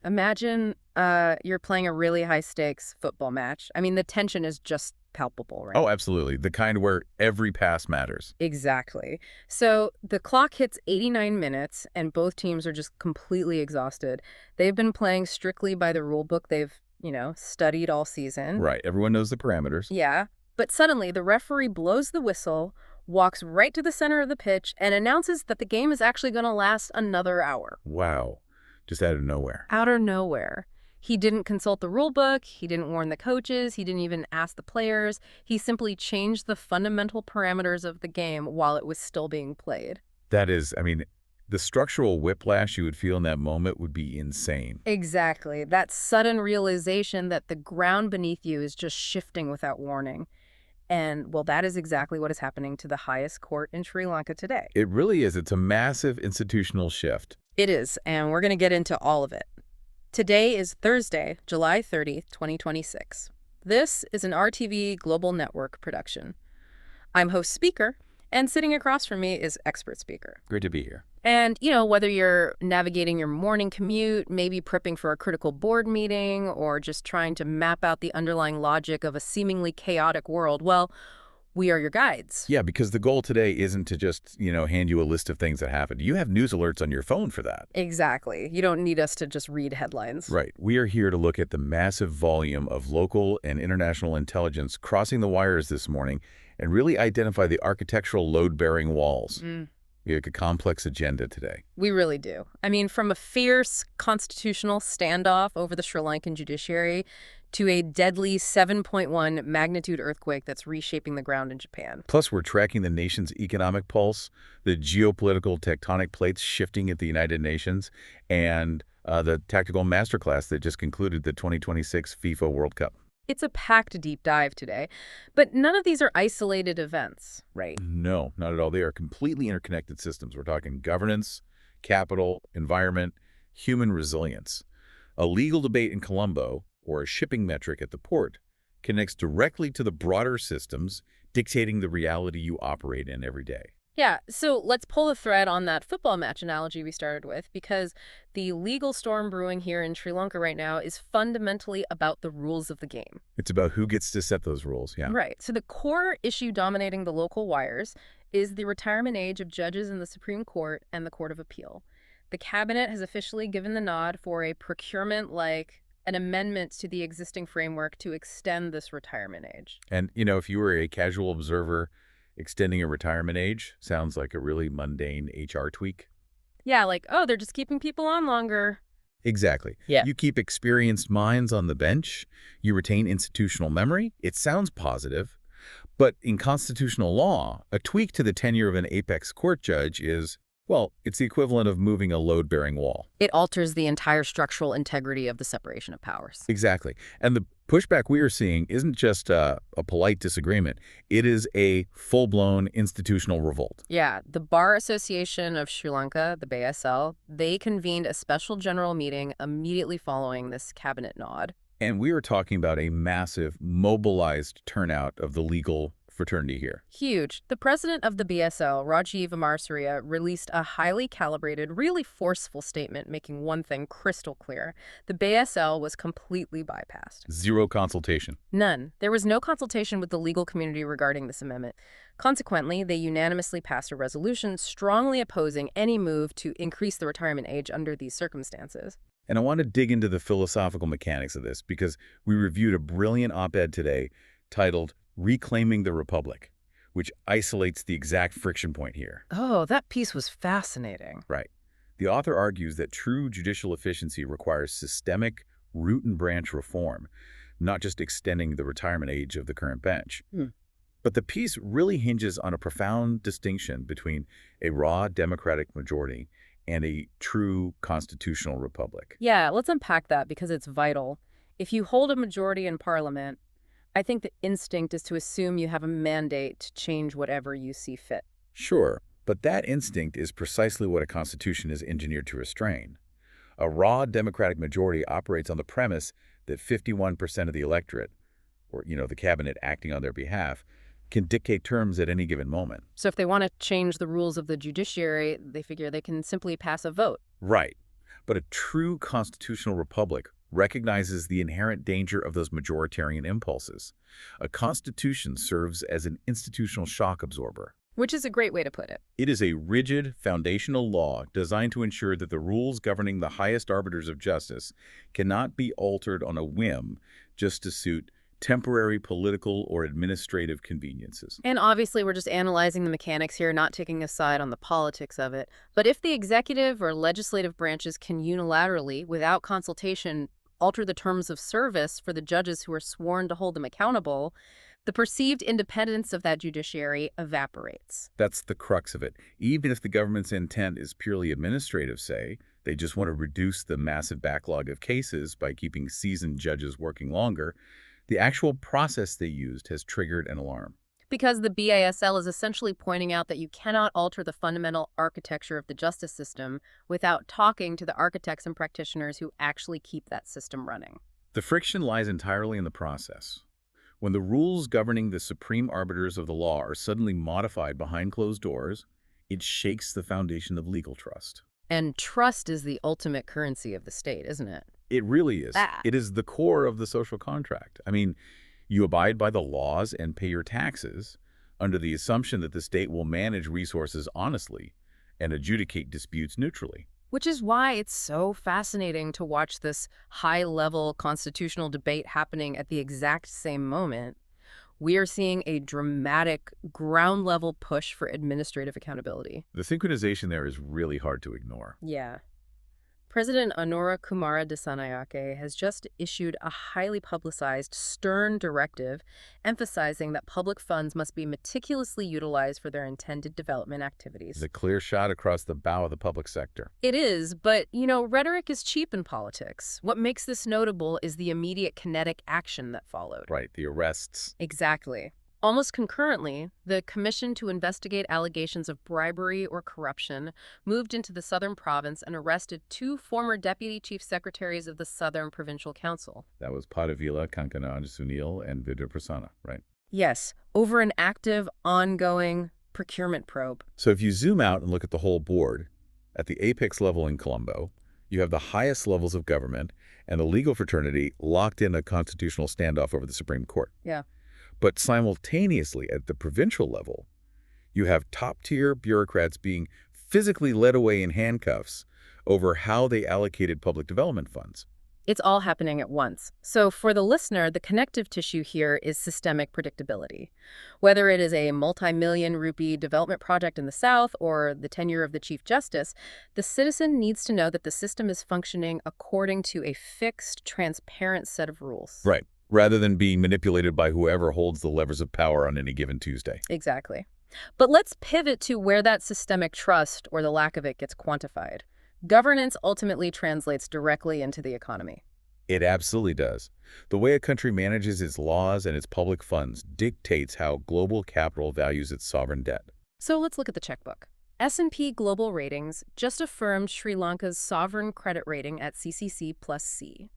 Imagine you're playing a really high-stakes football match. I mean, the tension is just palpable, right? Oh, absolutely. The kind where every pass matters. Exactly. So the clock hits 89 minutes, and both teams are just completely exhausted. They've been playing strictly by the rule book they've, studied all season. Right. Everyone knows the parameters. Yeah. But suddenly, the referee blows the whistle, walks right to the center of the pitch, and announces that the game is actually going to last another hour. Wow. Just out of nowhere. Out of nowhere. He didn't consult the rule book, he didn't warn the coaches, he didn't even ask the players. He simply changed the fundamental parameters of the game while it was still being played. That is, I mean, the structural whiplash you would feel in that moment would be insane. Exactly. That sudden realization that the ground beneath you is just shifting without warning. And, well, that is exactly what is happening to the highest court in Sri Lanka today. It really is. It's a massive institutional shift. It is, and we're going to get into all of it. Today is Thursday, July 30th, 2026. This is an RTV Global Network production. I'm host speaker, and sitting across from me is expert speaker. Great to be here. And, whether you're navigating your morning commute, maybe prepping for a critical board meeting, or just trying to map out the underlying logic of a seemingly chaotic world, well, we are your guides. Yeah, because the goal today isn't to just, hand you a list of things that happened. You have news alerts on your phone for that. Exactly. You don't need us to just read headlines. Right. We are here to look at the massive volume of local and international intelligence crossing the wires this morning and really identify the architectural load-bearing walls. We have a complex agenda today. We really do. I mean, from a fierce constitutional standoff over the Sri Lankan judiciary to a deadly 7.1 magnitude earthquake that's reshaping the ground in Japan. Plus, we're tracking the nation's economic pulse, the geopolitical tectonic plates shifting at the United Nations, and the tactical masterclass that just concluded the 2026 FIFA World Cup. It's a packed deep dive today, but none of these are isolated events, right? No, not at all. They are completely interconnected systems. We're talking governance, capital, environment, human resilience. A legal debate in Colombo, or a shipping metric at the port, connects directly to the broader systems dictating the reality you operate in every day. Yeah, so let's pull a thread on that football match analogy we started with, because the legal storm brewing here in Sri Lanka right now is fundamentally about the rules of the game. It's about who gets to set those rules, yeah. Right. So the core issue dominating the local wires is the retirement age of judges in the Supreme Court and the Court of Appeal. The cabinet has officially given the nod for a procurement like an amendment to the existing framework to extend this retirement age. And, if you were a casual observer, extending a retirement age sounds like a really mundane HR tweak. Yeah, like, oh, they're just keeping people on longer. Exactly. Yeah. You keep experienced minds on the bench. You retain institutional memory. It sounds positive. But in constitutional law, a tweak to the tenure of an apex court judge is, well, it's the equivalent of moving a load-bearing wall. It alters the entire structural integrity of the separation of powers. Exactly. And the pushback we are seeing isn't just a polite disagreement. It is a full-blown institutional revolt. Yeah, the Bar Association of Sri Lanka, the BSL, they convened a special general meeting immediately following this cabinet nod. And we are talking about a massive, mobilized turnout of the legal fraternity here. Huge. The president of the BSL, Rajiv Amarsurya, released a highly calibrated, really forceful statement making one thing crystal clear. The BSL was completely bypassed. Zero consultation. None. There was no consultation with the legal community regarding this amendment. Consequently, they unanimously passed a resolution strongly opposing any move to increase the retirement age under these circumstances. And I want to dig into the philosophical mechanics of this because we reviewed a brilliant op-ed today titled Reclaiming the Republic, which isolates the exact friction point here. Oh, that piece was fascinating. Right. The author argues that true judicial efficiency requires systemic root and branch reform, not just extending the retirement age of the current bench. But the piece really hinges on a profound distinction between a raw democratic majority and a true constitutional republic. Yeah, let's unpack that because it's vital. If you hold a majority in parliament, I think the instinct is to assume you have a mandate to change whatever you see fit. Sure, but that instinct is precisely what a constitution is engineered to restrain. A raw democratic majority operates on the premise that 51% of the electorate, or the cabinet acting on their behalf, can dictate terms at any given moment. So if they want to change the rules of the judiciary, they figure they can simply pass a vote. Right. But a true constitutional republic recognizes the inherent danger of those majoritarian impulses. A constitution serves as an institutional shock absorber. Which is a great way to put it. It is a rigid, foundational law designed to ensure that the rules governing the highest arbiters of justice cannot be altered on a whim just to suit temporary political or administrative conveniences. And obviously, we're just analyzing the mechanics here, not taking a side on the politics of it. But if the executive or legislative branches can unilaterally, without consultation, alter the terms of service for the judges who are sworn to hold them accountable, the perceived independence of that judiciary evaporates. That's the crux of it. Even if the government's intent is purely administrative, say, they just want to reduce the massive backlog of cases by keeping seasoned judges working longer, the actual process they used has triggered an alarm. Because the BASL is essentially pointing out that you cannot alter the fundamental architecture of the justice system without talking to the architects and practitioners who actually keep that system running. The friction lies entirely in the process. When the rules governing the supreme arbiters of the law are suddenly modified behind closed doors, it shakes the foundation of legal trust. And trust is the ultimate currency of the state, isn't it? It really is. Ah. It is the core of the social contract. I mean, you abide by the laws and pay your taxes under the assumption that the state will manage resources honestly and adjudicate disputes neutrally. Which is why it's so fascinating to watch this high-level constitutional debate happening at the exact same moment. We are seeing a dramatic ground-level push for administrative accountability. The synchronization there is really hard to ignore. Yeah. President Anura Kumara Dissanayake has just issued a highly publicized, stern directive emphasizing that public funds must be meticulously utilized for their intended development activities. It's a clear shot across the bow of the public sector. It is, but, rhetoric is cheap in politics. What makes this notable is the immediate kinetic action that followed. Right, the arrests. Exactly. Almost concurrently, the Commission to Investigate Allegations of Bribery or Corruption moved into the Southern Province and arrested 2 former Deputy Chief Secretaries of the Southern Provincial Council. That was Padavila, Kankanaj Sunil, and Vidya Prasanna, right? Yes, over an active, ongoing procurement probe. So if you zoom out and look at the whole board, at the apex level in Colombo, you have the highest levels of government and the legal fraternity locked in a constitutional standoff over the Supreme Court. Yeah. But simultaneously, at the provincial level, you have top-tier bureaucrats being physically led away in handcuffs over how they allocated public development funds. It's all happening at once. So for the listener, the connective tissue here is systemic predictability. Whether it is a multi-million rupee development project in the South or the tenure of the Chief Justice, the citizen needs to know that the system is functioning according to a fixed, transparent set of rules. Right. Rather than being manipulated by whoever holds the levers of power on any given Tuesday. Exactly. But let's pivot to where that systemic trust, or the lack of it, gets quantified. Governance ultimately translates directly into the economy. It absolutely does. The way a country manages its laws and its public funds dictates how global capital values its sovereign debt. So let's look at the checkbook. S&P Global Ratings just affirmed Sri Lanka's sovereign credit rating at CCC plus C.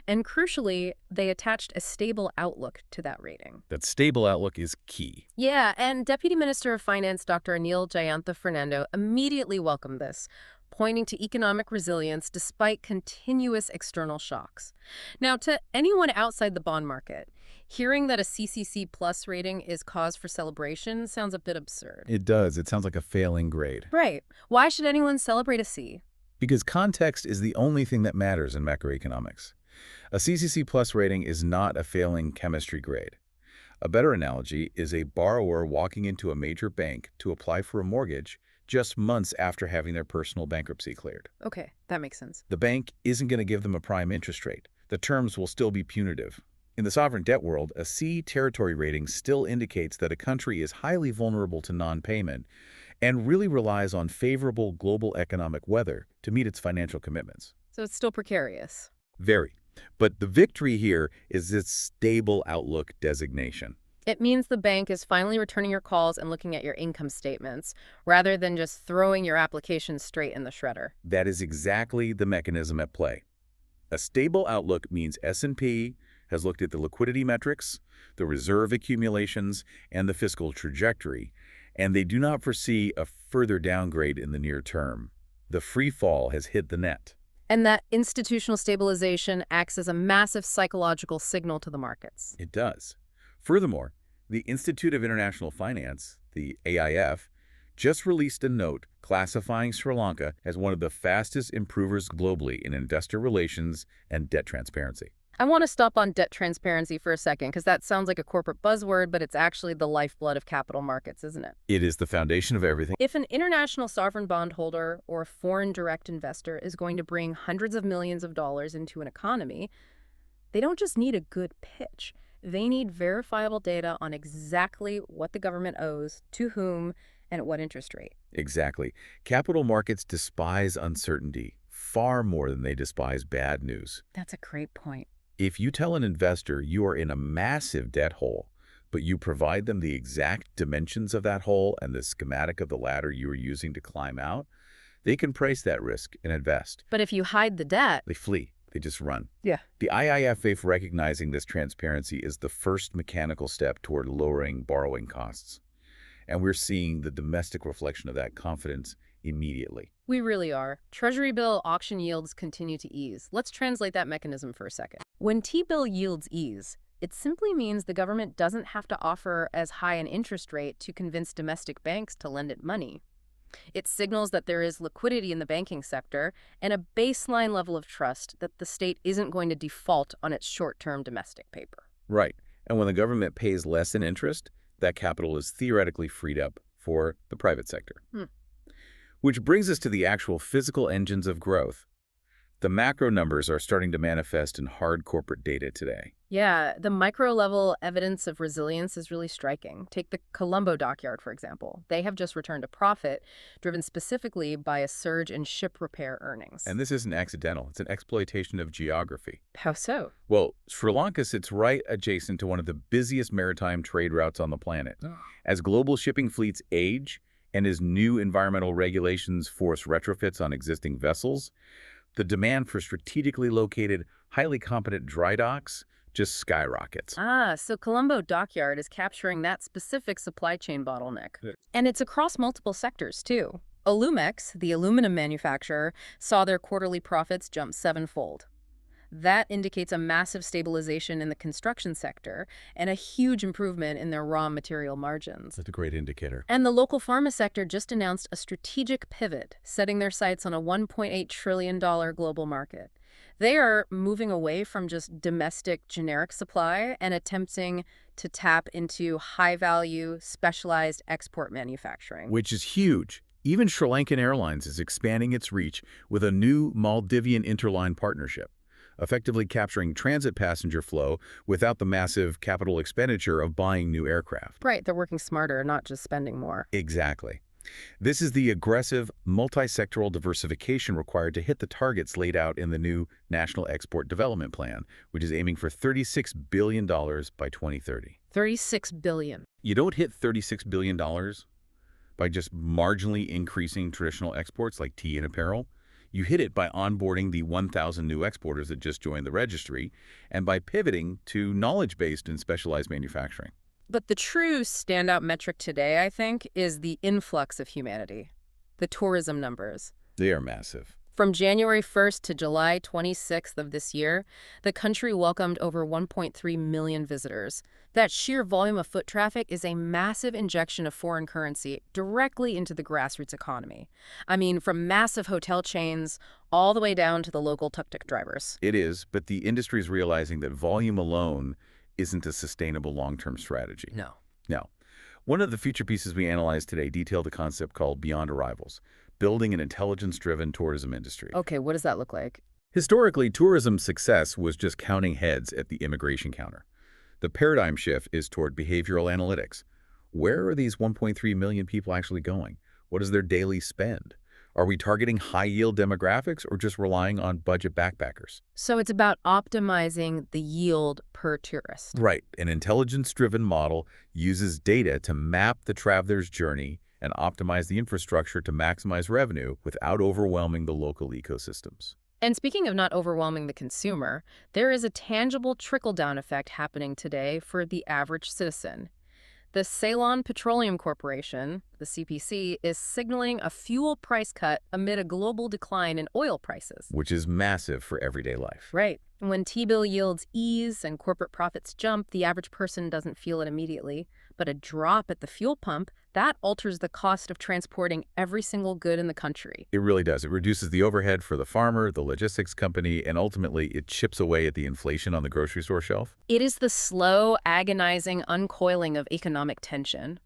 And crucially, they attached a stable outlook to that rating. That stable outlook is key. Yeah, and Deputy Minister of Finance Dr. Anil Jayantha Fernando immediately welcomed this, pointing to economic resilience despite continuous external shocks. Now, to anyone outside the bond market, hearing that a CCC plus rating is cause for celebration sounds a bit absurd. It does. It sounds like a failing grade. Right. Why should anyone celebrate a C? Because context is the only thing that matters in macroeconomics. A CCC plus rating is not a failing chemistry grade. A better analogy is a borrower walking into a major bank to apply for a mortgage just months after having their personal bankruptcy cleared. Okay, that makes sense. The bank isn't going to give them a prime interest rate. The terms will still be punitive. In the sovereign debt world, a C territory rating still indicates that a country is highly vulnerable to non-payment and really relies on favorable global economic weather to meet its financial commitments. So it's still precarious. Very. But the victory here is its stable outlook designation. It means the bank is finally returning your calls and looking at your income statements, rather than just throwing your application straight in the shredder. That is exactly the mechanism at play. A stable outlook means S&P has looked at the liquidity metrics, the reserve accumulations, and the fiscal trajectory, and they do not foresee a further downgrade in the near term. The free fall has hit the net. And that institutional stabilization acts as a massive psychological signal to the markets. It does. Furthermore, the Institute of International Finance, the AIF, just released a note classifying Sri Lanka as one of the fastest improvers globally in investor relations and debt transparency. I want to stop on debt transparency for a second because that sounds like a corporate buzzword, but it's actually the lifeblood of capital markets, isn't it? It is the foundation of everything. If an international sovereign bondholder or a foreign direct investor is going to bring hundreds of millions of dollars into an economy, they don't just need a good pitch. They need verifiable data on exactly what the government owes, to whom, and at what interest rate. Exactly. Capital markets despise uncertainty far more than they despise bad news. That's a great point. If you tell an investor you are in a massive debt hole, but you provide them the exact dimensions of that hole and the schematic of the ladder you are using to climb out, they can price that risk and invest. But if you hide the debt, They flee. They just run. yeah. The IIFA recognizing this transparency is the first mechanical step toward lowering borrowing costs. And we're seeing the domestic reflection of that confidence immediately. We really are. Treasury bill auction yields continue to ease. Let's translate that mechanism for a second. When T-bill yields ease, it simply means the government doesn't have to offer as high an interest rate to convince domestic banks to lend it money. It signals that there is liquidity in the banking sector and a baseline level of trust that the state isn't going to default on its short-term domestic paper. Right. And when the government pays less in interest, that capital is theoretically freed up for the private sector. Which brings us to the actual physical engines of growth. The macro numbers are starting to manifest in hard corporate data today. Yeah, the micro-level evidence of resilience is really striking. Take the Colombo dockyard, for example. They have just returned a profit, driven specifically by a surge in ship repair earnings. And this isn't accidental. It's an exploitation of geography. How so? Well, Sri Lanka sits right adjacent to one of the busiest maritime trade routes on the planet. As global shipping fleets age and as new environmental regulations force retrofits on existing vessels, the demand for strategically located, highly competent dry docks just skyrockets. So Colombo Dockyard is capturing that specific supply chain bottleneck. Yeah. And it's across multiple sectors, too. Alumex, the aluminum manufacturer, saw their quarterly profits jump sevenfold. That indicates a massive stabilization in the construction sector and a huge improvement in their raw material margins. That's a great indicator. And the local pharma sector just announced a strategic pivot, setting their sights on a $1.8 trillion global market. They are moving away from just domestic generic supply and attempting to tap into high-value, specialized export manufacturing. Which is huge. Even Sri Lankan Airlines is expanding its reach with a new Maldivian interline partnership, effectively capturing transit passenger flow without the massive capital expenditure of buying new aircraft. Right, they're working smarter, not just spending more. Exactly. This is the aggressive, multi-sectoral diversification required to hit the targets laid out in the new National Export Development Plan, which is aiming for $36 billion by 2030. $36 billion. You don't hit $36 billion by just marginally increasing traditional exports like tea and apparel. You hit it by onboarding the 1,000 new exporters that just joined the registry and by pivoting to knowledge-based and specialized manufacturing. But the true standout metric today, I think, is the influx of humanity, the tourism numbers. They are massive. From January 1st to July 26th of this year, the country welcomed over 1.3 million visitors. That sheer volume of foot traffic is a massive injection of foreign currency directly into the grassroots economy. I mean, from massive hotel chains all the way down to the local tuk-tuk drivers. It is, but the industry is realizing that volume alone isn't a sustainable long-term strategy. No. One of the feature pieces we analyzed today detailed a concept called Beyond Arrivals, building an intelligence-driven tourism industry. Okay, what does that look like? Historically, tourism success was just counting heads at the immigration counter. The paradigm shift is toward behavioral analytics. Where are these 1.3 million people actually going? What is their daily spend? Are we targeting high-yield demographics or just relying on budget backpackers? So it's about optimizing the yield per tourist. Right. An intelligence-driven model uses data to map the traveler's journey and optimize the infrastructure to maximize revenue without overwhelming the local ecosystems. And speaking of not overwhelming the consumer, there is a tangible trickle-down effect happening today for the average citizen. The Ceylon Petroleum Corporation, the CPC, is signaling a fuel price cut amid a global decline in oil prices. Which is massive for everyday life. Right. When T-bill yields ease and corporate profits jump, the average person doesn't feel it immediately. But a drop at the fuel pump, that alters the cost of transporting every single good in the country. It really does. It reduces the overhead for the farmer, the logistics company, and ultimately it chips away at the inflation on the grocery store shelf. It is the slow, agonizing uncoiling of economic tension.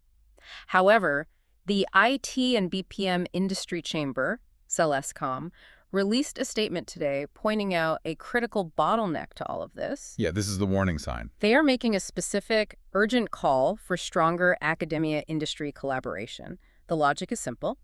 However, the IT and BPM Industry Chamber, Celescom, released a statement today pointing out a critical bottleneck to all of this. Yeah, this is the warning sign. They are making a specific, urgent call for stronger academia-industry collaboration. The logic is simple.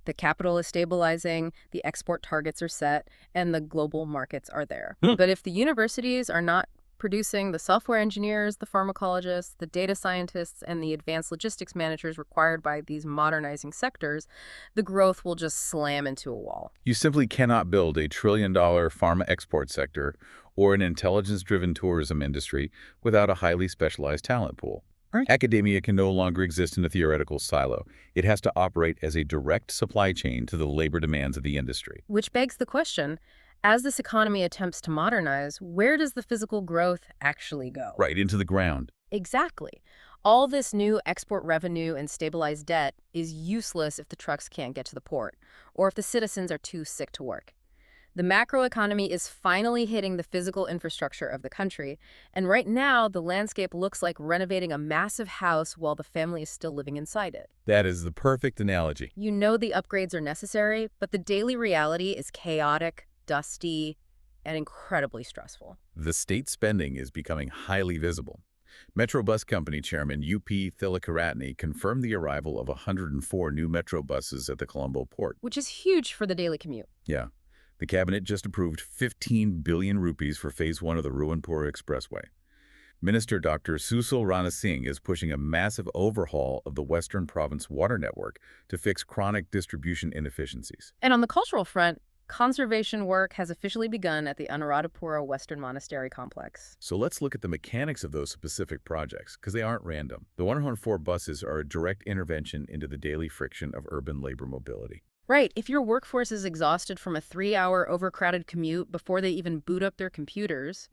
The capital is stabilizing, the export targets are set, and the global markets are there. But if the universities are not producing the software engineers, the pharmacologists, the data scientists, and the advanced logistics managers required by these modernizing sectors, the growth will just slam into a wall. You simply cannot build a trillion-dollar pharma export sector or an intelligence-driven tourism industry without a highly specialized talent pool. Right. Academia can no longer exist in a theoretical silo. It has to operate as a direct supply chain to the labor demands of the industry. Which begs the question, as this economy attempts to modernize, where does the physical growth actually go? Right, into the ground. Exactly. All this new export revenue and stabilized debt is useless if the trucks can't get to the port, or if the citizens are too sick to work. The macroeconomy is finally hitting the physical infrastructure of the country, and right now the landscape looks like renovating a massive house while the family is still living inside it. That is the perfect analogy. You know the upgrades are necessary, but the daily reality is chaotic, dusty, and incredibly stressful. The state spending is becoming highly visible. Metro Bus Company Chairman UP Thilakaratne confirmed the arrival of 104 new Metro buses at the Colombo port. Which is huge for the daily commute. Yeah. The cabinet just approved 15 billion rupees for Phase 1 of the Ruanpura Expressway. Minister Dr. Susil Rana Singh is pushing a massive overhaul of the Western Province water network to fix chronic distribution inefficiencies. And on the cultural front, conservation work has officially begun at the Anuradhapura Western Monastery Complex. So let's look at the mechanics of those specific projects, because they aren't random. The 104 buses are a direct intervention into the daily friction of urban labor mobility. Right. If your workforce is exhausted from a 3-hour overcrowded commute before they even boot up their computers,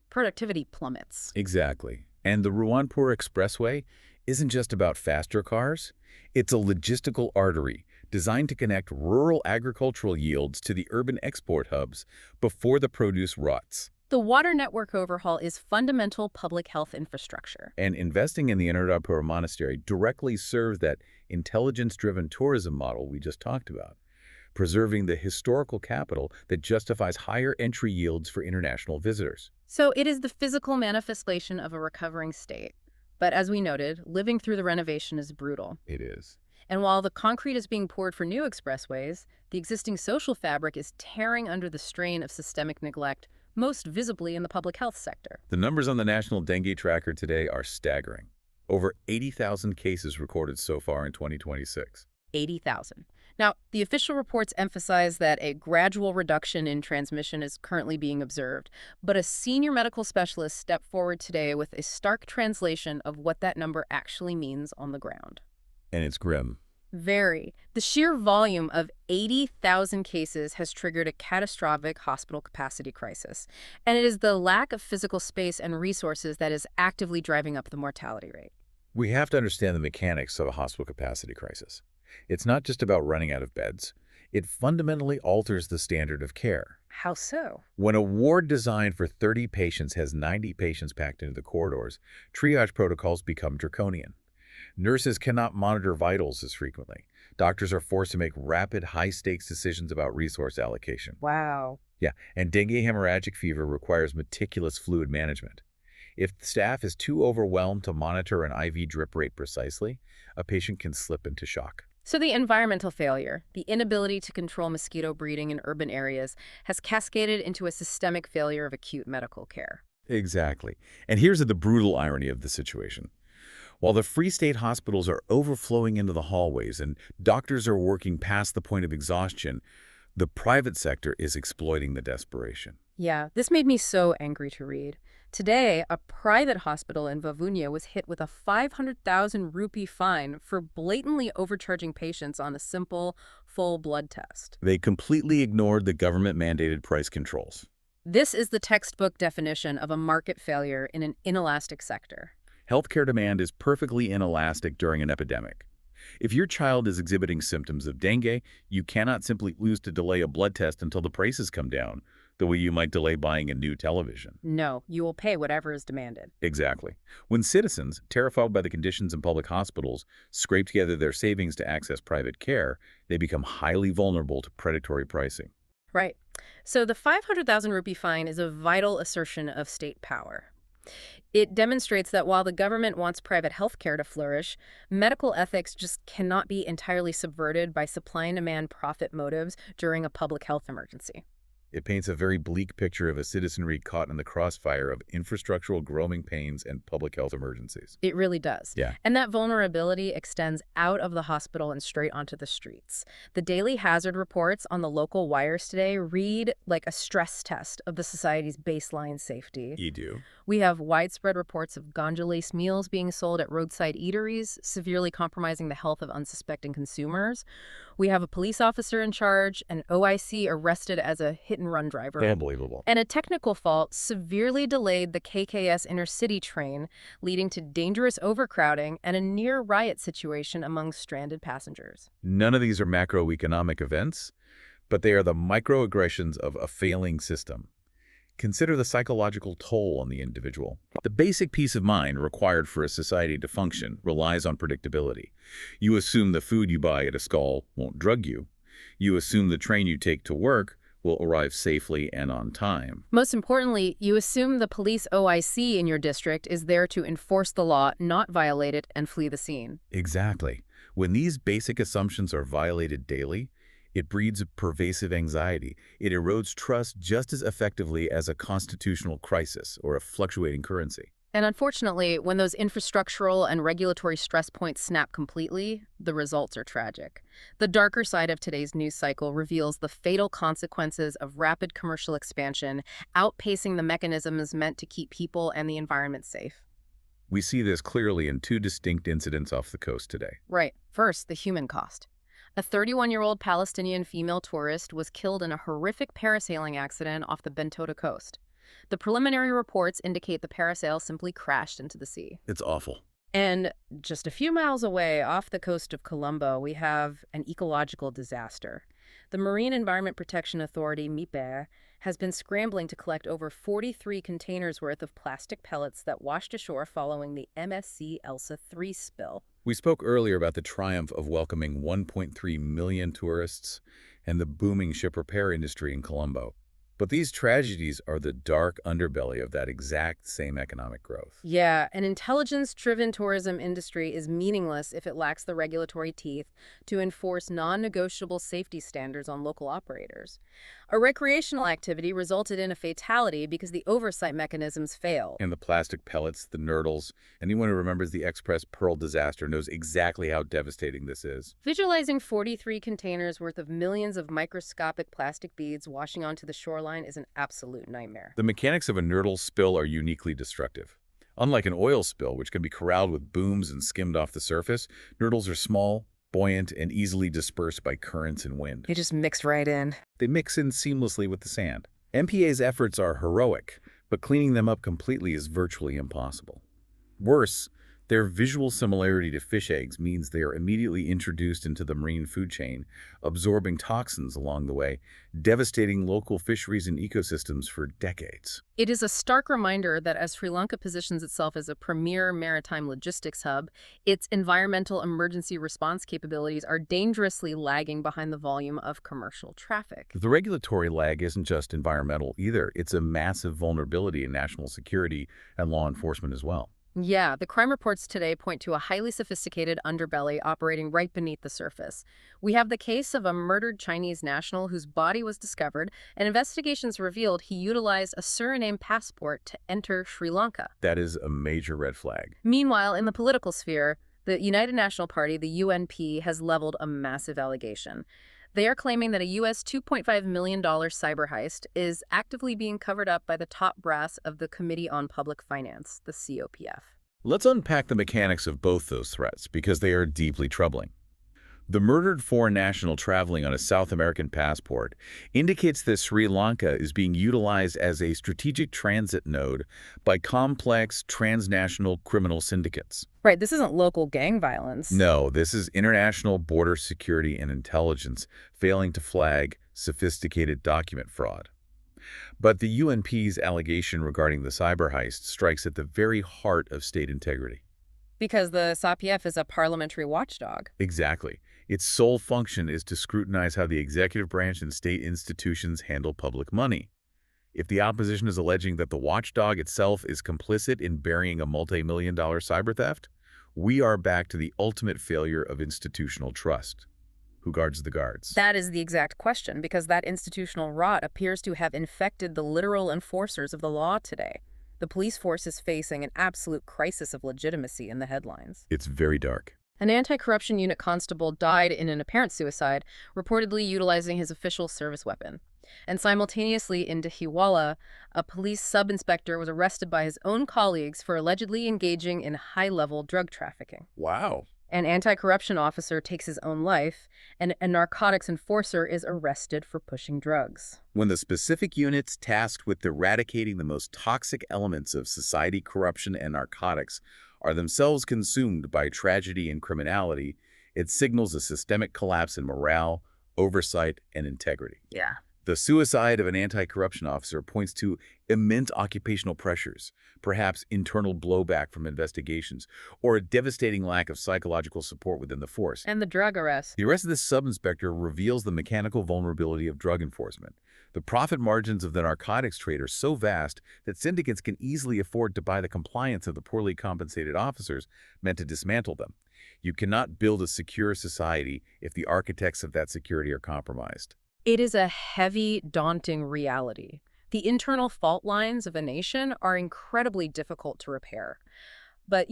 productivity plummets. Exactly. And the Ruanpura Expressway isn't just about faster cars. It's a logistical artery designed to connect rural agricultural yields to the urban export hubs before the produce rots. The water network overhaul is fundamental public health infrastructure. And investing in the Anuradhapura Monastery directly serves that intelligence-driven tourism model we just talked about, preserving the historical capital that justifies higher entry yields for international visitors. So it is the physical manifestation of a recovering state. But as we noted, living through the renovation is brutal. It is. And while the concrete is being poured for new expressways, the existing social fabric is tearing under the strain of systemic neglect, most visibly in the public health sector. The numbers on the National Dengue Tracker today are staggering. Over 80,000 cases recorded so far in 2026. 80,000. Now, the official reports emphasize that a gradual reduction in transmission is currently being observed, but a senior medical specialist stepped forward today with a stark translation of what that number actually means on the ground. And it's grim. Very. The sheer volume of 80,000 cases has triggered a catastrophic hospital capacity crisis, and it is the lack of physical space and resources that is actively driving up the mortality rate. We have to understand the mechanics of a hospital capacity crisis. It's not just about running out of beds. It fundamentally alters the standard of care. How so? When a ward designed for 30 patients has 90 patients packed into the corridors, triage protocols become draconian. Nurses cannot monitor vitals as frequently. Doctors are forced to make rapid, high-stakes decisions about resource allocation. Wow. Yeah, and dengue hemorrhagic fever requires meticulous fluid management. If the staff is too overwhelmed to monitor an IV drip rate precisely, a patient can slip into shock. So the environmental failure, the inability to control mosquito breeding in urban areas, has cascaded into a systemic failure of acute medical care. Exactly. And here's the brutal irony of the situation. While the Free State hospitals are overflowing into the hallways and doctors are working past the point of exhaustion, The private sector is exploiting the desperation. Yeah, this made me so angry to read. Today, a private hospital in Vavuniya was hit with a 500,000 rupee fine for blatantly overcharging patients on a simple, full blood test. They completely ignored the government-mandated price controls. This is the textbook definition of a market failure in an inelastic sector. Healthcare demand is perfectly inelastic during an epidemic. If your child is exhibiting symptoms of dengue, you cannot simply choose to delay a blood test until the prices come down, the way you might delay buying a new television. No, you will pay whatever is demanded. Exactly. When citizens, terrified by the conditions in public hospitals, scrape together their savings to access private care, they become highly vulnerable to predatory pricing. Right. So the 500,000 rupee fine is a vital assertion of state power. It demonstrates that while the government wants private healthcare to flourish, medical ethics just cannot be entirely subverted by supply and demand profit motives during a public health emergency. It paints a very bleak picture of a citizenry caught in the crossfire of infrastructural growing pains and public health emergencies. It really does. Yeah. And that vulnerability extends out of the hospital and straight onto the streets. The daily hazard reports on the local wires today read like a stress test of the society's baseline safety. You do. We have widespread reports of ganja-laced meals being sold at roadside eateries, severely compromising the health of unsuspecting consumers. We have a police officer in charge, an OIC arrested as a hit-and-run driver. Unbelievable. And a technical fault severely delayed the KKS intercity train, leading to dangerous overcrowding and a near-riot situation among stranded passengers. None of these are macroeconomic events, but they are the microaggressions of a failing system. Consider the psychological toll on the individual. The basic peace of mind required for a society to function relies on predictability. You assume the food you buy at a stall won't drug you. You assume the train you take to work will arrive safely and on time. Most importantly, you assume the police OIC in your district is there to enforce the law, not violate it, and flee the scene. Exactly. When these basic assumptions are violated daily, it breeds a pervasive anxiety. It erodes trust just as effectively as a constitutional crisis or a fluctuating currency. And unfortunately, when those infrastructural and regulatory stress points snap completely, the results are tragic. The darker side of today's news cycle reveals the fatal consequences of rapid commercial expansion, outpacing the mechanisms meant to keep people and the environment safe. We see this clearly in two distinct incidents off the coast today. Right. First, the human cost. A 31-year-old Palestinian female tourist was killed in a horrific parasailing accident off the Bentota coast. The preliminary reports indicate the parasail simply crashed into the sea. It's awful. And just a few miles away off the coast of Colombo, we have an ecological disaster. The Marine Environment Protection Authority, MIPE, has been scrambling to collect over 43 containers worth of plastic pellets that washed ashore following the MSC Elsa 3 spill. We spoke earlier about the triumph of welcoming 1.3 million tourists and the booming ship repair industry in Colombo. But these tragedies are the dark underbelly of that exact same economic growth. Yeah, an intelligence-driven tourism industry is meaningless if it lacks the regulatory teeth to enforce non-negotiable safety standards on local operators. A recreational activity resulted in a fatality because the oversight mechanisms failed. And the plastic pellets, the nurdles, anyone who remembers the Express Pearl disaster knows exactly how devastating this is. Visualizing 43 containers worth of millions of microscopic plastic beads washing onto the shoreline is an absolute nightmare. The mechanics of a nurdle spill are uniquely destructive. Unlike an oil spill, which can be corralled with booms and skimmed off the surface, nurdles are small, buoyant, and easily dispersed by currents and wind. They just mix right in. They mix in seamlessly with the sand. MPA's efforts are heroic, but cleaning them up completely is virtually impossible. Worse, their visual similarity to fish eggs means they are immediately introduced into the marine food chain, absorbing toxins along the way, devastating local fisheries and ecosystems for decades. It is a stark reminder that as Sri Lanka positions itself as a premier maritime logistics hub, its environmental emergency response capabilities are dangerously lagging behind the volume of commercial traffic. The regulatory lag isn't just environmental either. It's a massive vulnerability in national security and law enforcement as well. Yeah, the crime reports today point to a highly sophisticated underbelly operating right beneath the surface. We have the case of a murdered Chinese national whose body was discovered, and investigations revealed he utilized a Suriname passport to enter Sri Lanka. That is a major red flag. Meanwhile, in the political sphere, the United National Party, the UNP, has leveled a massive allegation. They are claiming that a U.S. $2.5 million cyber heist is actively being covered up by the top brass of the Committee on Public Finance, the COPF. Let's unpack the mechanics of both those threats because they are deeply troubling. The murdered foreign national traveling on a South American passport indicates that Sri Lanka is being utilized as a strategic transit node by complex transnational criminal syndicates. Right, this isn't local gang violence. No, this is international border security and intelligence failing to flag sophisticated document fraud. But the UNP's allegation regarding the cyber heist strikes at the very heart of state integrity. Because the SAPF is a parliamentary watchdog. Exactly. Its sole function is to scrutinize how the executive branch and state institutions handle public money. If the opposition is alleging that the watchdog itself is complicit in burying a multi-million-dollar cyber theft, we are back to the ultimate failure of institutional trust. Who guards the guards? That is the exact question, because that institutional rot appears to have infected the literal enforcers of the law today. The police force is facing an absolute crisis of legitimacy in the headlines. It's very dark. An anti-corruption unit constable died in an apparent suicide, reportedly utilizing his official service weapon. And simultaneously in Dahiwala, a police sub-inspector was arrested by his own colleagues for allegedly engaging in high-level drug trafficking. Wow. An anti-corruption officer takes his own life, and a narcotics enforcer is arrested for pushing drugs. When the specific units tasked with eradicating the most toxic elements of society, corruption, and narcotics are themselves consumed by tragedy and criminality, it signals a systemic collapse in morale, oversight, and integrity. Yeah. The suicide of an anti-corruption officer points to immense occupational pressures, perhaps internal blowback from investigations, or a devastating lack of psychological support within the force. And the drug arrest. The arrest of this sub-inspector reveals the mechanical vulnerability of drug enforcement. The profit margins of the narcotics trade are so vast that syndicates can easily afford to buy the compliance of the poorly compensated officers meant to dismantle them. You cannot build a secure society if the architects of that security are compromised. It is a heavy, daunting reality. The internal fault lines of a nation are incredibly difficult to repair. But,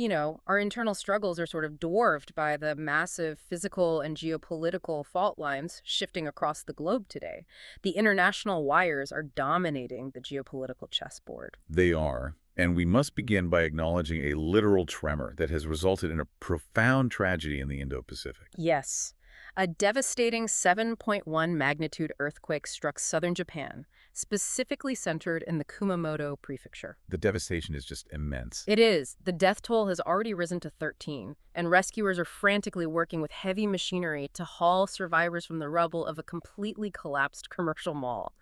our internal struggles are sort of dwarfed by the massive physical and geopolitical fault lines shifting across the globe today. The international wires are dominating the geopolitical chessboard. They are. And we must begin by acknowledging a literal tremor that has resulted in a profound tragedy in the Indo-Pacific. Yes. A devastating 7.1 magnitude earthquake struck southern Japan, specifically centered in the Kumamoto prefecture. The devastation is just immense. It is. The death toll has already risen to 13, and rescuers are frantically working with heavy machinery to haul survivors from the rubble of a completely collapsed commercial mall.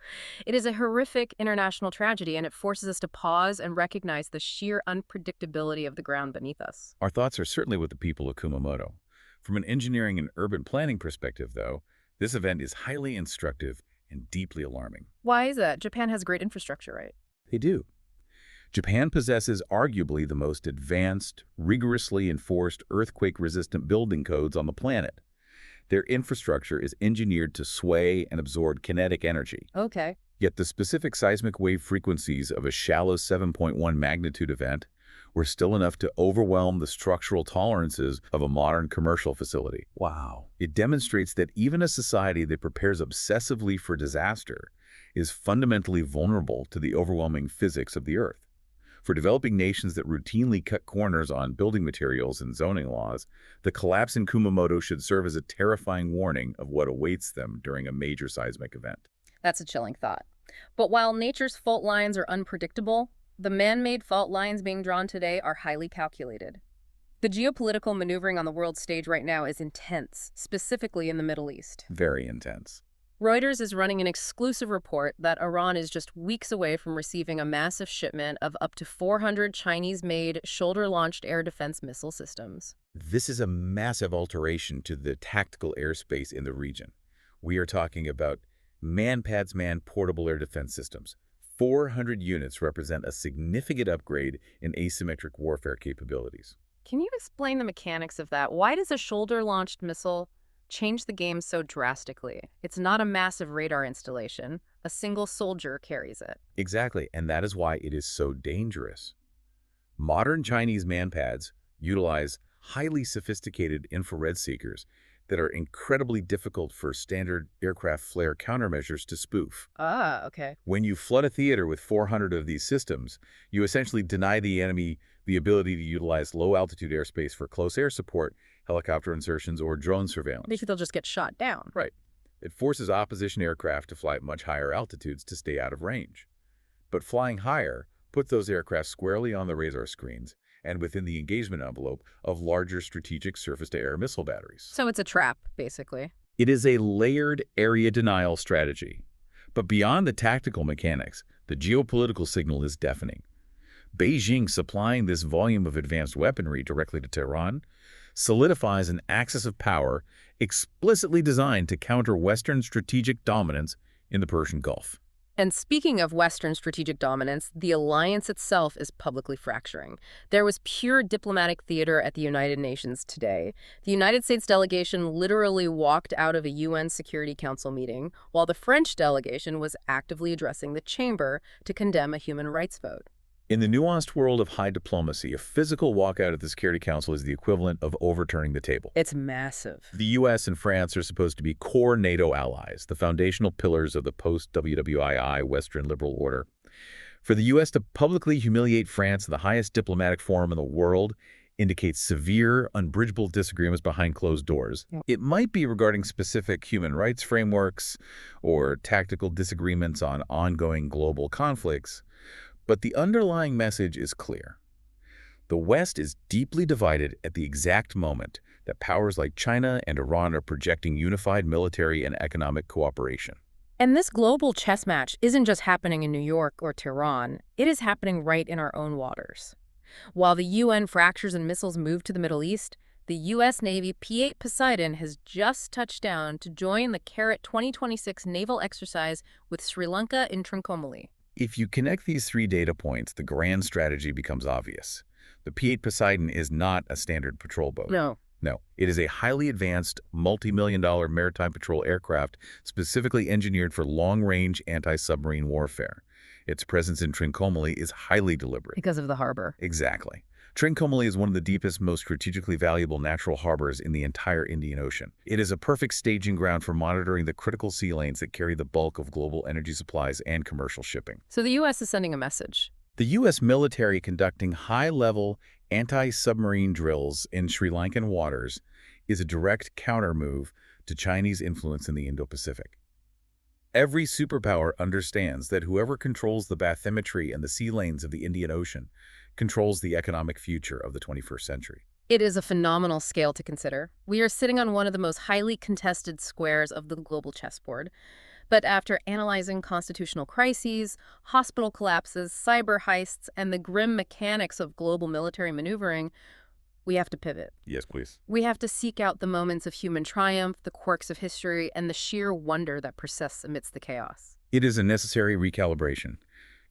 It is a horrific international tragedy, and it forces us to pause and recognize the sheer unpredictability of the ground beneath us. Our thoughts are certainly with the people of Kumamoto. From an engineering and urban planning perspective, though, this event is highly instructive and deeply alarming. Why is that? Japan has great infrastructure, right? They do. Japan possesses arguably the most advanced, rigorously enforced earthquake-resistant building codes on the planet. Their infrastructure is engineered to sway and absorb kinetic energy. Okay. Yet the specific seismic wave frequencies of a shallow 7.1 magnitude event were still enough to overwhelm the structural tolerances of a modern commercial facility. Wow. It demonstrates that even a society that prepares obsessively for disaster is fundamentally vulnerable to the overwhelming physics of the Earth. For developing nations that routinely cut corners on building materials and zoning laws, the collapse in Kumamoto should serve as a terrifying warning of what awaits them during a major seismic event. That's a chilling thought. But while nature's fault lines are unpredictable, the man-made fault lines being drawn today are highly calculated. The geopolitical maneuvering on the world stage right now is intense, specifically in the Middle East. Very intense. Reuters is running an exclusive report that Iran is just weeks away from receiving a massive shipment of up to 400 Chinese-made shoulder-launched air defense missile systems. This is a massive alteration to the tactical airspace in the region. We are talking about man-pads portable air defense systems. 400 units represent a significant upgrade in asymmetric warfare capabilities. Can you explain the mechanics of that? Why does a shoulder-launched missile change the game so drastically? It's not a massive radar installation. A single soldier carries it. Exactly, and that is why it is so dangerous. Modern Chinese man-pads utilize highly sophisticated infrared seekers that are incredibly difficult for standard aircraft flare countermeasures to spoof. Ah, okay. When you flood a theater with 400 of these systems, you essentially deny the enemy the ability to utilize low-altitude airspace for close air support, helicopter insertions, or drone surveillance. Maybe they'll just get shot down. Right. It forces opposition aircraft to fly at much higher altitudes to stay out of range. But flying higher puts those aircraft squarely on the radar screens and within the engagement envelope of larger strategic surface-to-air missile batteries. So it's a trap, basically. It is a layered area denial strategy. But beyond the tactical mechanics, the geopolitical signal is deafening. Beijing supplying this volume of advanced weaponry directly to Tehran solidifies an axis of power explicitly designed to counter Western strategic dominance in the Persian Gulf. And speaking of Western strategic dominance, the alliance itself is publicly fracturing. There was pure diplomatic theater at the United Nations today. The United States delegation literally walked out of a UN Security Council meeting, while the French delegation was actively addressing the chamber to condemn a human rights vote. In the nuanced world of high diplomacy, a physical walkout at the Security Council is the equivalent of overturning the table. It's massive. The U.S. and France are supposed to be core NATO allies, the foundational pillars of the post-WWII Western liberal order. For the U.S. to publicly humiliate France in the highest diplomatic forum in the world indicates severe, unbridgeable disagreements behind closed doors. Yep. It might be regarding specific human rights frameworks or tactical disagreements on ongoing global conflicts, but the underlying message is clear. The West is deeply divided at the exact moment that powers like China and Iran are projecting unified military and economic cooperation. And this global chess match isn't just happening in New York or Tehran. It is happening right in our own waters. While the UN fractures and missiles move to the Middle East, the U.S. Navy P-8 Poseidon has just touched down to join the Carrot 2026 naval exercise with Sri Lanka in Trincomalee. If you connect these three data points, the grand strategy becomes obvious. The P-8 Poseidon is not a standard patrol boat. No. No, it is a highly advanced, multi-million-dollar maritime patrol aircraft specifically engineered for long-range anti-submarine warfare. Its presence in Trincomalee is highly deliberate. Because of the harbor. Exactly. Trincomalee is one of the deepest, most strategically valuable natural harbors in the entire Indian Ocean. It is a perfect staging ground for monitoring the critical sea lanes that carry the bulk of global energy supplies and commercial shipping. So the U.S. is sending a message. The U.S. military conducting high-level anti-submarine drills in Sri Lankan waters is a direct countermove to Chinese influence in the Indo-Pacific. Every superpower understands that whoever controls the bathymetry and the sea lanes of the Indian Ocean controls the economic future of the 21st century. It is a phenomenal scale to consider. We are sitting on one of the most highly contested squares of the global chessboard. But after analyzing constitutional crises, hospital collapses, cyber heists, and the grim mechanics of global military maneuvering, we have to pivot. Yes, please. We have to seek out the moments of human triumph, the quirks of history, and the sheer wonder that persists amidst the chaos. It is a necessary recalibration.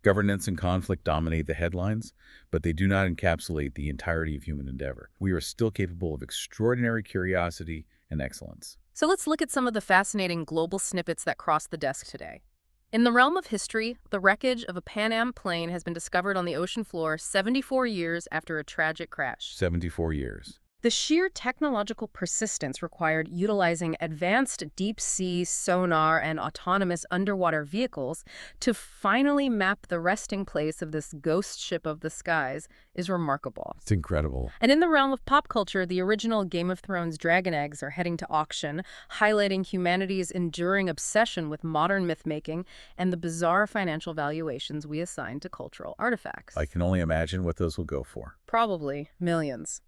Governance and conflict dominate the headlines, but they do not encapsulate the entirety of human endeavor. We are still capable of extraordinary curiosity and excellence. So let's look at some of the fascinating global snippets that crossed the desk today. In the realm of history, the wreckage of a Pan Am plane has been discovered on the ocean floor 74 years after a tragic crash. 74 years. The sheer technological persistence required utilizing advanced deep-sea sonar and autonomous underwater vehicles to finally map the resting place of this ghost ship of the skies is remarkable. It's incredible. And in the realm of pop culture, the original Game of Thrones dragon eggs are heading to auction, highlighting humanity's enduring obsession with modern myth-making and the bizarre financial valuations we assign to cultural artifacts. I can only imagine what those will go for. Probably millions.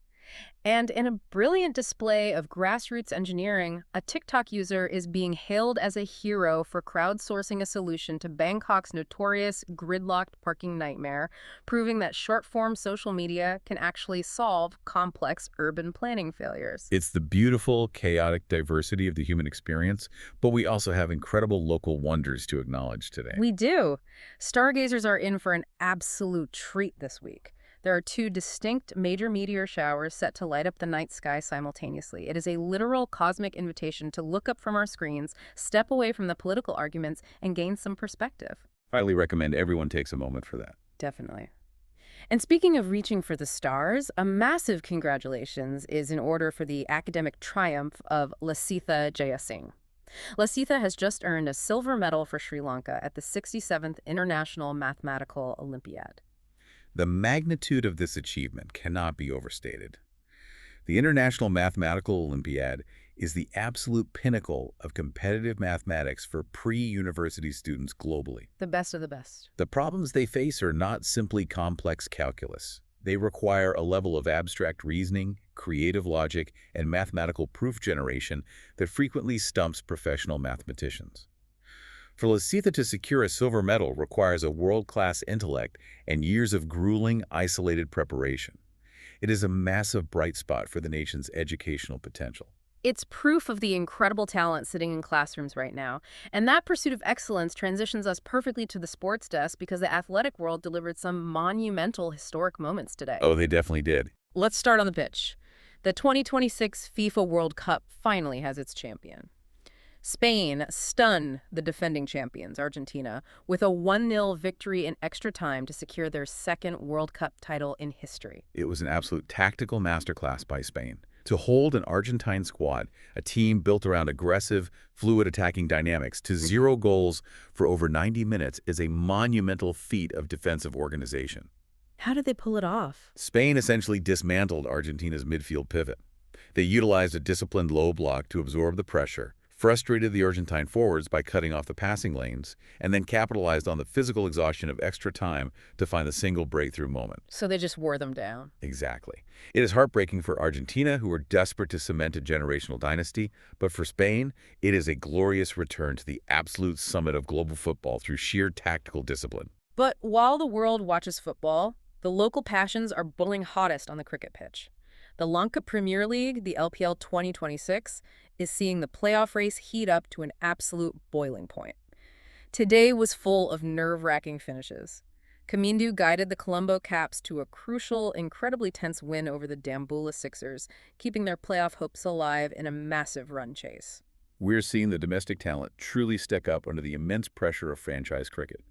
And in a brilliant display of grassroots engineering, a TikTok user is being hailed as a hero for crowdsourcing a solution to Bangkok's notorious gridlocked parking nightmare, proving that short-form social media can actually solve complex urban planning failures. It's the beautiful, chaotic diversity of the human experience, but we also have incredible local wonders to acknowledge today. We do. Stargazers are in for an absolute treat this week. There are two distinct major meteor showers set to light up the night sky simultaneously. It is a literal cosmic invitation to look up from our screens, step away from the political arguments, and gain some perspective. Highly recommend everyone takes a moment for that. Definitely. And speaking of reaching for the stars, a massive congratulations is in order for the academic triumph of Lasitha Jayasinghe. Lasitha has just earned a silver medal for Sri Lanka at the 67th International Mathematical Olympiad. The magnitude of this achievement cannot be overstated. The International Mathematical Olympiad is the absolute pinnacle of competitive mathematics for pre-university students globally. The best of the best. The problems they face are not simply complex calculus. They require a level of abstract reasoning, creative logic, and mathematical proof generation that frequently stumps professional mathematicians. For Lasitha to secure a silver medal requires a world-class intellect and years of grueling, isolated preparation. It is a massive bright spot for the nation's educational potential. It's proof of the incredible talent sitting in classrooms right now. And that pursuit of excellence transitions us perfectly to the sports desk because the athletic world delivered some monumental historic moments today. Oh, they definitely did. Let's start on the pitch. The 2026 FIFA World Cup finally has its champion. Spain stunned the defending champions, Argentina, with a 1-0 victory in extra time to secure their second World Cup title in history. It was an absolute tactical masterclass by Spain. To hold an Argentine squad, a team built around aggressive, fluid attacking dynamics, to 0 goals for over 90 minutes is a monumental feat of defensive organization. How did they pull it off? Spain essentially dismantled Argentina's midfield pivot. They utilized a disciplined low block to absorb the pressure, frustrated the Argentine forwards by cutting off the passing lanes, and then capitalized on the physical exhaustion of extra time to find the single breakthrough moment. So they just wore them down. Exactly. It is heartbreaking for Argentina, who are desperate to cement a generational dynasty, but for Spain, it is a glorious return to the absolute summit of global football through sheer tactical discipline. But while the world watches football, the local passions are boiling hottest on the cricket pitch. The Lanka Premier League, the LPL 2026, is seeing the playoff race heat up to an absolute boiling point. Today was full of nerve-wracking finishes. Kamindu guided the Colombo Caps to a crucial, incredibly tense win over the Dambulla Sixers, keeping their playoff hopes alive in a massive run chase. We're seeing the domestic talent truly step up under the immense pressure of franchise cricket.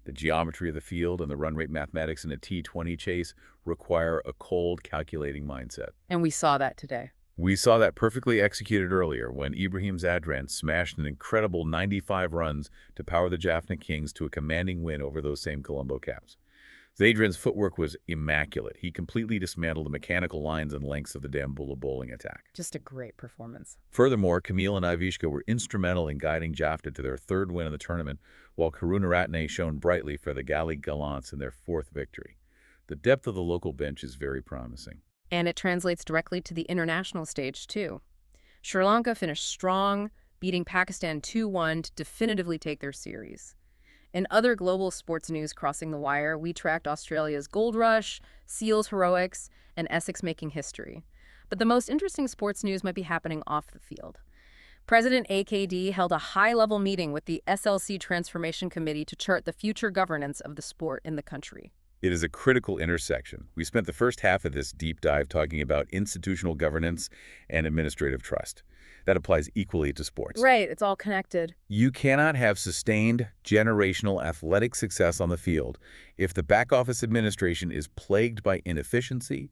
The geometry of the field and the run rate mathematics in a T20 chase require a cold, calculating mindset. And we saw that today. We saw that perfectly executed earlier when Ibrahim Zadran smashed an incredible 95 runs to power the Jaffna Kings to a commanding win over those same Colombo Caps. Zadran's footwork was immaculate. He completely dismantled the mechanical lines and lengths of the Dambulla bowling attack. Just a great performance. Furthermore, Camille and Ivishka were instrumental in guiding Jaffna to their third win in the tournament, while Karunaratne shone brightly for the Gali Gallants in their fourth victory. The depth of the local bench is very promising. And it translates directly to the international stage, too. Sri Lanka finished strong, beating Pakistan 2-1 to definitively take their series. In other global sports news crossing the wire, we tracked Australia's gold rush, Seals' heroics, and Essex making history. But the most interesting sports news might be happening off the field. President AKD held a high-level meeting with the SLC Transformation Committee to chart the future governance of the sport in the country. It is a critical intersection. We spent the first half of this deep dive talking about institutional governance and administrative trust. That applies equally to sports. Right, it's all connected. You cannot have sustained generational athletic success on the field if the back office administration is plagued by inefficiency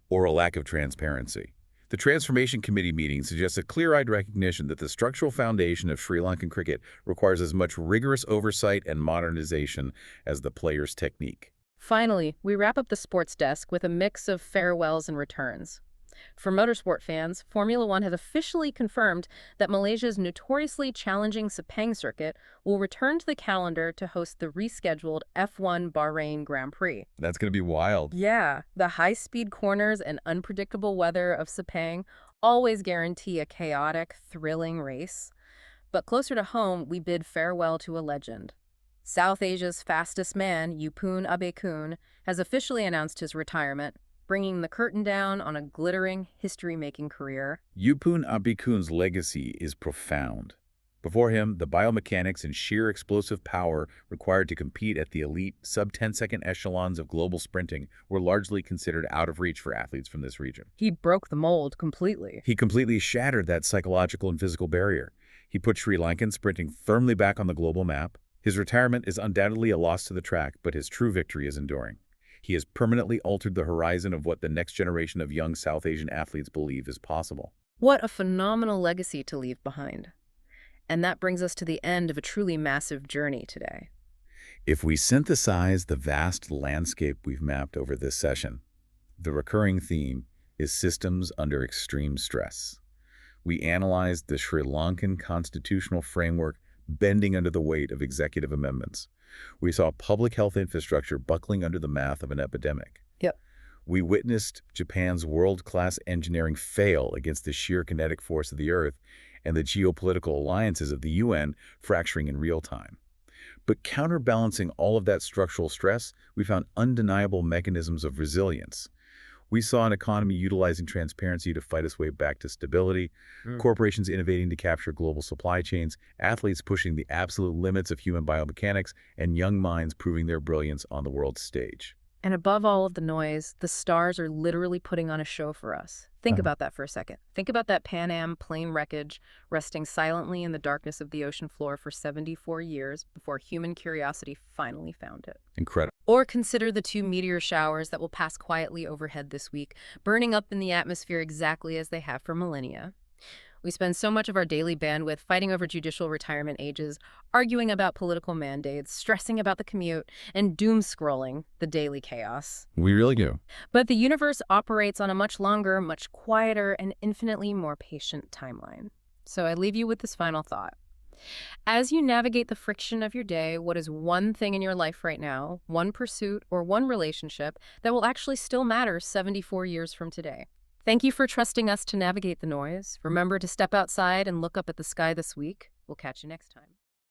or a lack of transparency. The Transformation Committee meeting suggests a clear-eyed recognition that the structural foundation of Sri Lankan cricket requires as much rigorous oversight and modernization as the player's technique. Finally, we wrap up the sports desk with a mix of farewells and returns. For motorsport fans, Formula One has officially confirmed that Malaysia's notoriously challenging Sepang circuit will return to the calendar to host the rescheduled F1 Bahrain Grand Prix. That's going to be wild. Yeah, the high-speed corners and unpredictable weather of Sepang always guarantee a chaotic, thrilling race. But closer to home, we bid farewell to a legend. South Asia's fastest man, Yupun Abekun, has officially announced his retirement, bringing the curtain down on a glittering, history-making career. Yupun Abekun's legacy is profound. Before him, the biomechanics and sheer explosive power required to compete at the elite sub-10-second echelons of global sprinting were largely considered out of reach for athletes from this region. He broke the mold completely. He completely shattered that psychological and physical barrier. He put Sri Lankan sprinting firmly back on the global map. His retirement is undoubtedly a loss to the track, but his true victory is enduring. He has permanently altered the horizon of what the next generation of young South Asian athletes believe is possible. What a phenomenal legacy to leave behind. And that brings us to the end of a truly massive journey today. If we synthesize the vast landscape we've mapped over this session, the recurring theme is systems under extreme stress. We analyzed the Sri Lankan constitutional framework bending under the weight of executive amendments. We saw public health infrastructure buckling under the math of an epidemic. Yep. We witnessed Japan's world-class engineering fail against the sheer kinetic force of the Earth and the geopolitical alliances of the UN fracturing in real time. But counterbalancing all of that structural stress, we found undeniable mechanisms of resilience. We saw an economy utilizing transparency to fight its way back to stability, corporations innovating to capture global supply chains, athletes pushing the absolute limits of human biomechanics, and young minds proving their brilliance on the world stage. And above all of the noise, the stars are literally putting on a show for us. Think about that for a second. Think about that Pan Am plane wreckage resting silently in the darkness of the ocean floor for 74 years before human curiosity finally found it. Incredible. Or consider the 2 meteor showers that will pass quietly overhead this week, burning up in the atmosphere exactly as they have for millennia. We spend so much of our daily bandwidth fighting over judicial retirement ages, arguing about political mandates, stressing about the commute, and doom-scrolling the daily chaos. We really do. But the universe operates on a much longer, much quieter, and infinitely more patient timeline. So I leave you with this final thought. As you navigate the friction of your day, what is one thing in your life right now, one pursuit or one relationship that will actually still matter 74 years from today? Thank you for trusting us to navigate the noise. Remember to step outside and look up at the sky this week. We'll catch you next time.